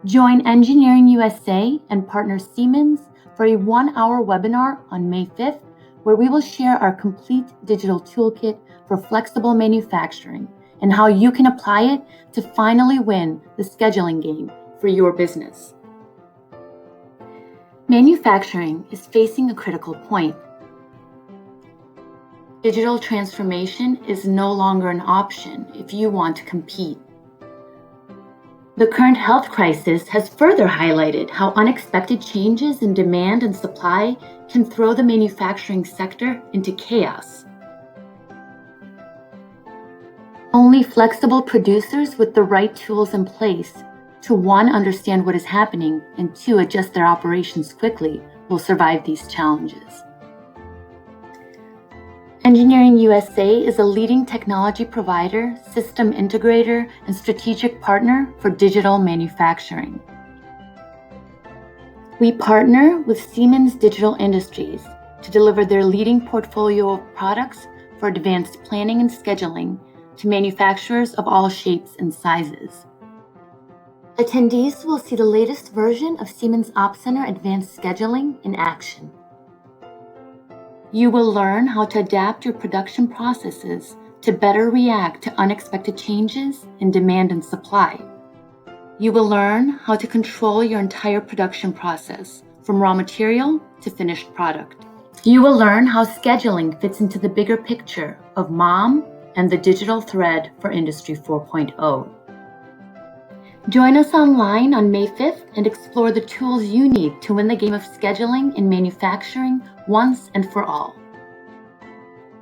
Join Engineering USA and partner Siemens for a 1-hour webinar on May 5th, where we will share our complete digital toolkit for flexible manufacturing and how you can apply it to finally win the scheduling game for your business. Manufacturing is facing a critical point. Digital transformation is no longer an option if you want to compete. The current health crisis has further highlighted how unexpected changes in demand and supply can throw the manufacturing sector into chaos. Only flexible producers with the right tools in place to 1, understand what is happening, and 2, adjust their operations quickly will survive these challenges. Engineering USA is a leading technology provider, system integrator, and strategic partner for digital manufacturing. We partner with Siemens Digital Industries to deliver their leading portfolio of products for advanced planning and scheduling to manufacturers of all shapes and sizes. Attendees will see the latest version of Siemens OpCenter Advanced Scheduling in action. You will learn how to adapt your production processes to better react to unexpected changes in demand and supply. You will learn how to control your entire production process, from raw material to finished product. You will learn how scheduling fits into the bigger picture of MOM and the digital thread for Industry 4.0. Join us online on May 5th and explore the tools you need to win the game of scheduling in manufacturing once and for all.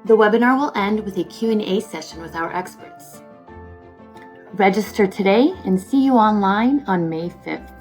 The webinar will end with a Q&A session with our experts. Register today and see you online on May 5th.